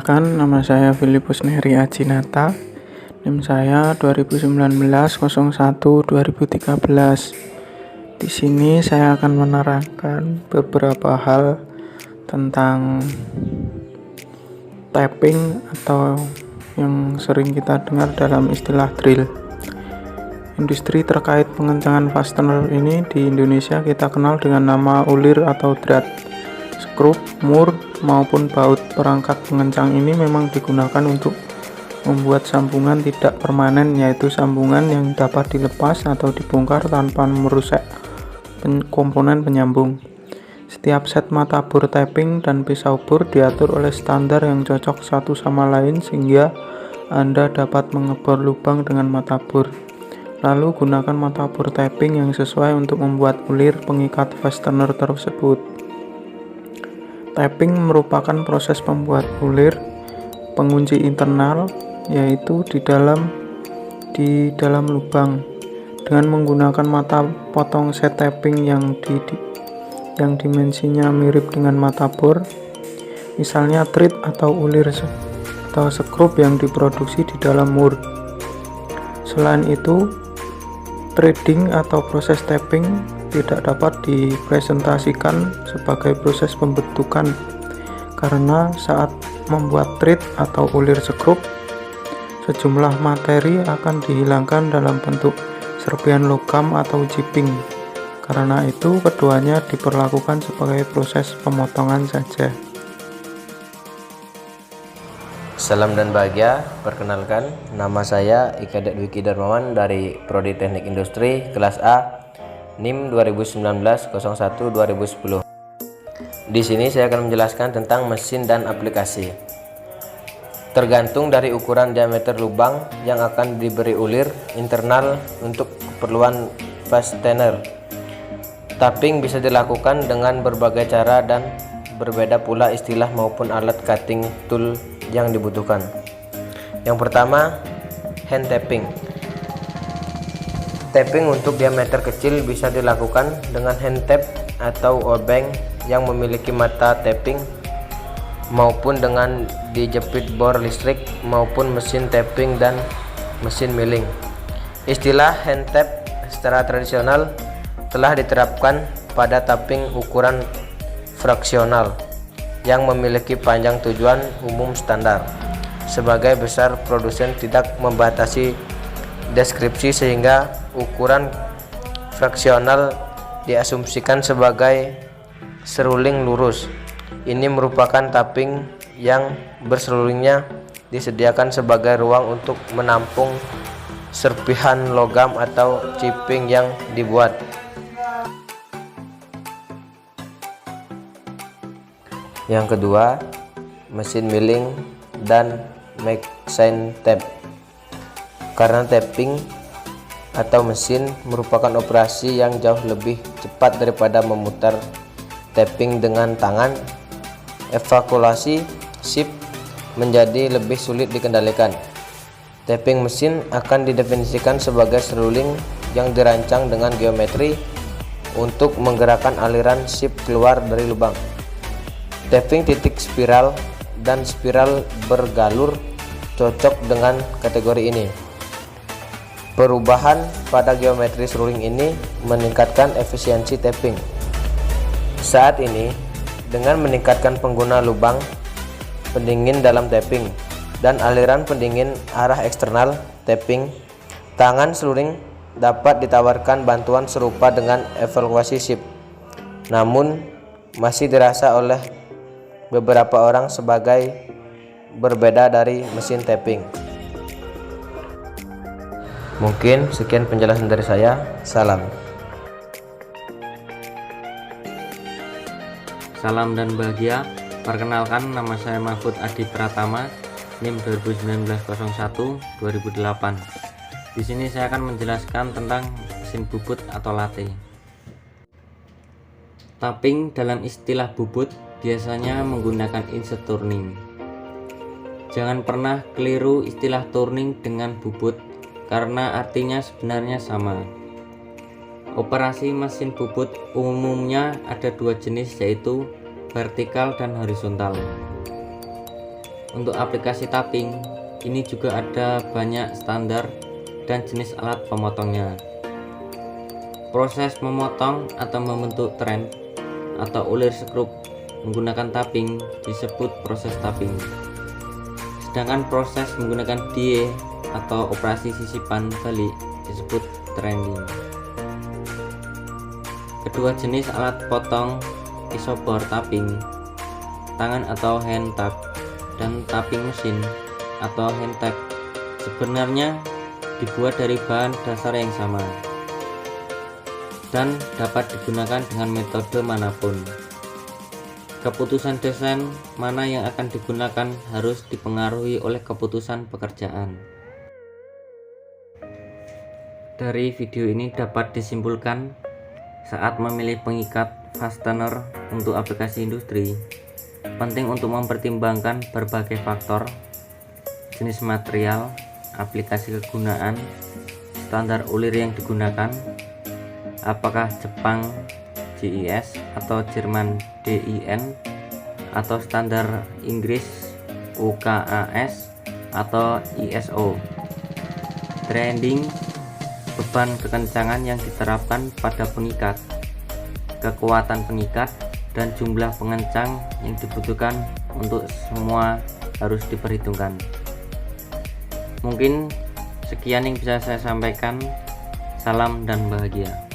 Perkenalkan, nama saya Filipus Neri Ajinata. NIM saya 2019-01-2013. Di sini saya akan menerangkan beberapa hal tentang tapping atau yang sering kita dengar dalam istilah drill. Industri terkait pengencangan fastener ini di Indonesia kita kenal dengan nama ulir atau drat, skrup, mur, maupun baut. Perangkat pengencang ini memang digunakan untuk membuat sambungan tidak permanen, yaitu sambungan yang dapat dilepas atau dibongkar tanpa merusak komponen penyambung. Setiap set mata bor tapping dan pisau bor diatur oleh standar yang cocok satu sama lain sehingga Anda dapat mengebor lubang dengan mata bor. Lalu gunakan mata bor tapping yang sesuai untuk membuat ulir pengikat fastener tersebut. Tapping merupakan proses pembuat ulir pengunci internal, yaitu di dalam lubang, dengan menggunakan mata potong set tapping yang dimensinya mirip dengan mata bor, misalnya thread atau ulir atau skrup yang diproduksi di dalam mur. Selain itu, threading atau proses tapping tidak dapat dipresentasikan sebagai proses pembentukan karena saat membuat thread atau ulir skrup, sejumlah materi akan dihilangkan dalam bentuk serpihan logam atau chipping. Karena itu, keduanya diperlakukan sebagai proses pemotongan saja. Salam dan bahagia, perkenalkan nama saya Ika Dwiki Darmawan dari Prodi Teknik Industri kelas A NIM 2019-01-2010. Di sini saya akan menjelaskan tentang mesin dan aplikasi. Tergantung dari ukuran diameter lubang yang akan diberi ulir internal untuk keperluan fastener. Tapping bisa dilakukan dengan berbagai cara dan berbeda pula istilah maupun alat cutting tool yang dibutuhkan. Yang pertama, hand tapping. Tapping untuk diameter kecil bisa dilakukan dengan hand tap atau obeng yang memiliki mata tapping maupun dengan dijepit bor listrik maupun mesin tapping dan mesin milling. Istilah hand tap secara tradisional telah diterapkan pada tapping ukuran fraksional yang memiliki panjang tujuan umum standar. Sebagai besar produsen tidak membatasi deskripsi sehingga ukuran fraksional diasumsikan sebagai seruling lurus. Ini merupakan tapping yang berserulingnya disediakan sebagai ruang untuk menampung serpihan logam atau chipping yang dibuat. Yang kedua, mesin milling dan machine tap. Karena tapping atau mesin merupakan operasi yang jauh lebih cepat daripada memutar tapping dengan tangan, evakuasi ship menjadi lebih sulit dikendalikan. Tapping mesin akan didefinisikan sebagai seruling yang dirancang dengan geometri untuk menggerakkan aliran ship keluar dari lubang. Tapping titik spiral dan spiral bergalur cocok dengan kategori ini. Perubahan pada geometri seruling ini meningkatkan efisiensi tapping. Saat ini, dengan meningkatkan pengguna lubang pendingin dalam tapping dan aliran pendingin arah eksternal tapping, tangan seruling dapat ditawarkan bantuan serupa dengan evakuasi ship. Namun, masih dirasa oleh beberapa orang sebagai berbeda dari mesin tapping. Mungkin sekian penjelasan dari saya. Salam. Salam dan bahagia. Perkenalkan, nama saya Mahfud Adi Pratama, NIM 2019-01-2008. Di sini saya akan menjelaskan tentang mesin bubut atau lathe. Tapping dalam istilah bubut biasanya menggunakan insert turning. Jangan pernah keliru istilah turning dengan bubut karena artinya sebenarnya sama. Operasi mesin bubut umumnya ada dua jenis, yaitu vertikal dan horizontal. Untuk aplikasi tapping, ini juga ada banyak standar dan jenis alat pemotongnya. Proses memotong atau membentuk tren atau ulir skrup menggunakan tapping disebut proses tapping. Sedangkan proses menggunakan die atau operasi sisipan balik disebut trending. Kedua jenis alat potong isobor tapping, tangan atau hand tap, dan tapping mesin atau hand tap sebenarnya dibuat dari bahan dasar yang sama dan dapat digunakan dengan metode manapun. Keputusan desain mana yang akan digunakan harus dipengaruhi oleh keputusan pekerjaan. Dari video ini dapat disimpulkan saat memilih pengikat fastener untuk aplikasi industri, penting untuk mempertimbangkan berbagai faktor, jenis material, aplikasi kegunaan, standar ulir yang digunakan, apakah Jepang JIS atau Jerman DIN atau standar Inggris UKAS atau ISO, trending, beban kekencangan yang diterapkan pada pengikat, kekuatan pengikat, dan jumlah pengencang yang dibutuhkan untuk semua harus diperhitungkan. Mungkin sekian yang bisa saya sampaikan. Salam dan bahagia.